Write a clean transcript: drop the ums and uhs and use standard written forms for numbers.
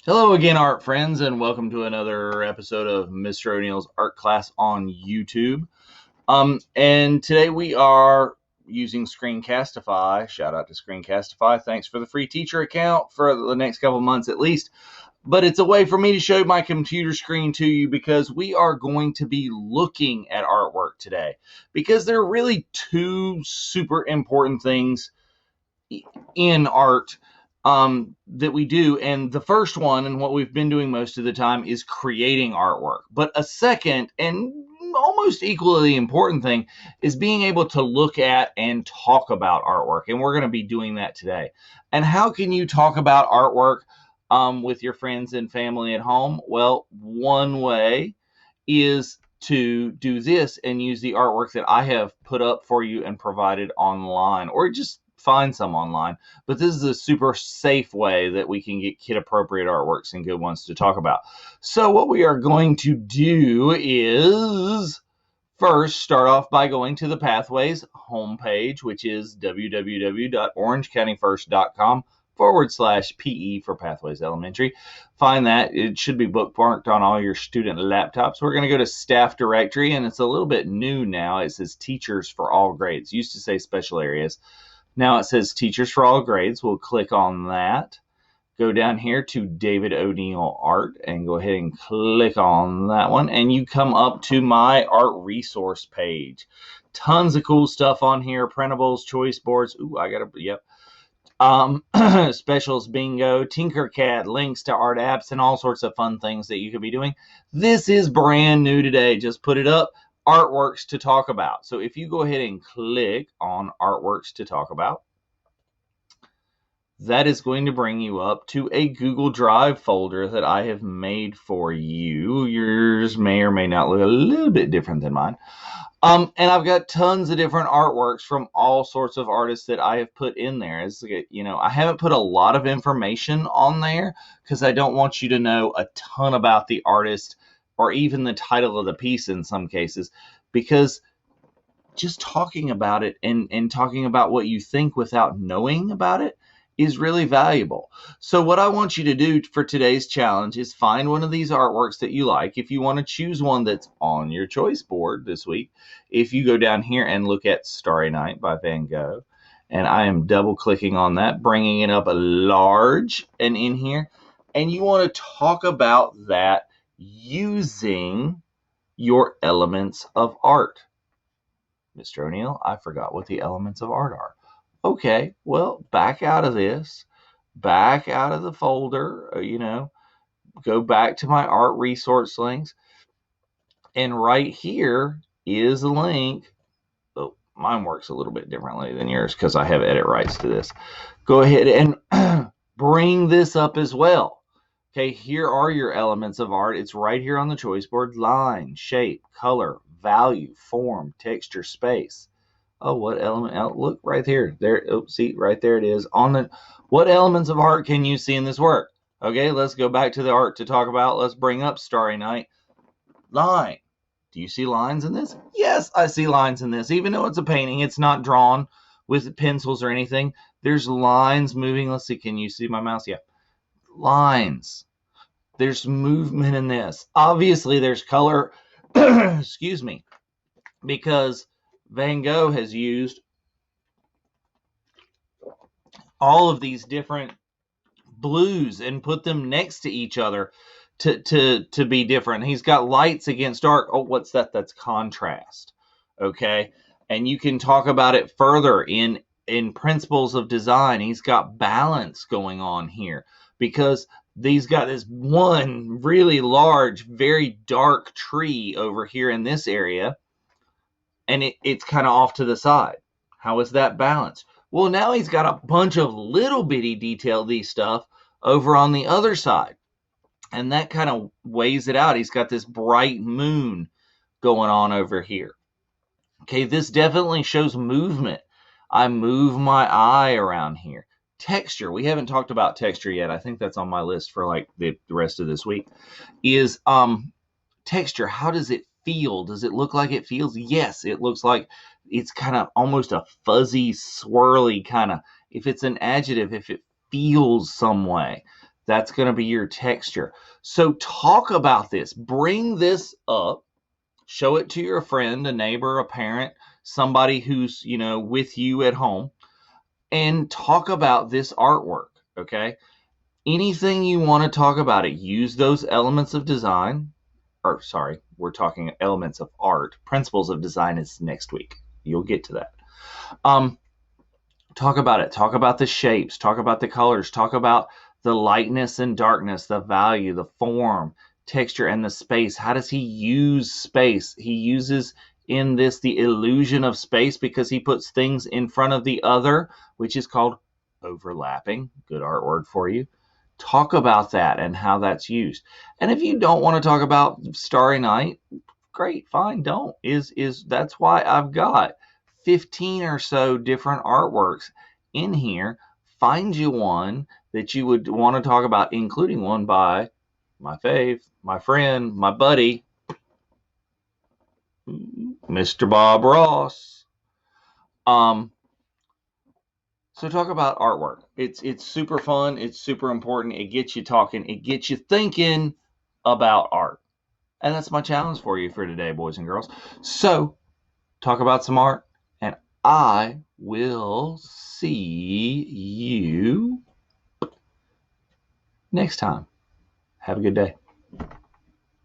Hello again, art friends, and welcome to another episode of Mr. O'Neill's Art Class on YouTube. And today we are using Screencastify. Shout out to Screencastify. Thanks for the free teacher account for the next couple months at least. But it's a way for me to show my computer screen to you because we are going to be looking at artwork today. Because there are really two super important things in art that we do. And the first one, and what we've been doing most of the time, is creating artwork. But a second and almost equally important thing is being able to look at and talk about artwork. And we're going to be doing that today. And how can you talk about artwork with your friends and family at home? Well, one way is to do this and use the artwork that I have put up for you and provided online, or just find some online. But this is a super safe way that we can get kid appropriate artworks and good ones to talk about. So what we are going to do is first start off by going to the Pathways homepage, which is www.orangecountyfirst.com/PE for Pathways Elementary. Find that. It should be bookmarked on all your student laptops. We're going to go to staff directory, and it's a little bit new now. It says teachers for all grades. It used to say special areas. Now it says teachers for all grades. We'll click on that. Go down here to David O'Neill Art and go ahead and click on that one. And you come up to my art resource page. Tons of cool stuff on here. Printables, choice boards. Ooh, I got to, yep. Specials bingo, Tinkercad, links to art apps, and all sorts of fun things that you could be doing. This is brand new today. Just put it up. Artworks to talk about. So if you go ahead and click on artworks to talk about, that is going to bring you up to a Google Drive folder that I have made for you. Yours may or may not look a little bit different than mine. And I've got tons of different artworks from all sorts of artists that I have put in there. As you know, I haven't put a lot of information on there because I don't want you to know a ton about the artist or even the title of the piece in some cases, because just talking about it and talking about what you think without knowing about it is really valuable. So what I want you to do for today's challenge is find one of these artworks that you like. If you want to choose one that's on your choice board this week, if you go down here and look at Starry Night by Van Gogh, and I am double clicking on that, bringing it up a large and in here, and you want to talk about that using your elements of art. Mr. O'Neill, I forgot what the elements of art are. Okay, well, back out of this, back out of the folder, go back to my art resource links. And right here is a link. Oh, mine works a little bit differently than yours because I have edit rights to this. Go ahead and bring this up as well. Okay, here are your elements of art. It's right here on the choice board. Line, shape, color, value, form, texture, space. Oh, what element? Oh, look right there. There. Oh, see, right there it is. What elements of art can you see in this work? Okay, let's go back to the art to talk about. Let's bring up Starry Night. Line. Do you see lines in this? Yes, I see lines in this. Even though it's a painting, it's not drawn with pencils or anything. There's lines moving. Let's see. Can you see my mouse? Yeah. Lines. There's movement in this. Obviously, there's color. Excuse me. Because Van Gogh has used all of these different blues and put them next to each other to be different. He's got lights against dark. Oh, what's that? That's contrast. Okay. And you can talk about it further in principles of design. He's got balance going on here because he's got this one really large, very dark tree over here in this area. And it's kind of off to the side. How is that balanced? Well, now he's got a bunch of little bitty detail-y stuff over on the other side. And that kind of weighs it out. He's got this bright moon going on over here. Okay, this definitely shows movement. I move my eye around here. Texture. We haven't talked about texture yet. I think that's on my list for like the rest of this week. Is texture. How does it feel? Does it look like it feels? Yes, it looks like it's kind of almost a fuzzy, swirly kind of, if it's an adjective, if it feels some way. That's going to be your texture. So talk about this. Bring this up. Show it to your friend, a neighbor, a parent, somebody who's, with you at home, and talk about this artwork, okay? Anything you want to talk about it, use those elements of design. Or sorry, we're talking elements of art. Principles of design is next week. You'll get to that. Talk about it. Talk about the shapes. Talk about the colors. Talk about the lightness and darkness, the value, the form, texture, and the space. How does he use space? He uses in this the illusion of space because he puts things in front of the other, which is called overlapping. Good art word for you. Talk about that and how that's used. And if you don't want to talk about Starry Night, great, fine, don't. That's why I've got 15 or so different artworks in here. Find you one that you would want to talk about, including one by my fave, my friend, my buddy, Mr. Bob Ross. So talk about artwork. It's super fun. It's super important. It gets you talking. It gets you thinking about art. And that's my challenge for you for today, boys and girls. So talk about some art, and I will see you next time. Have a good day.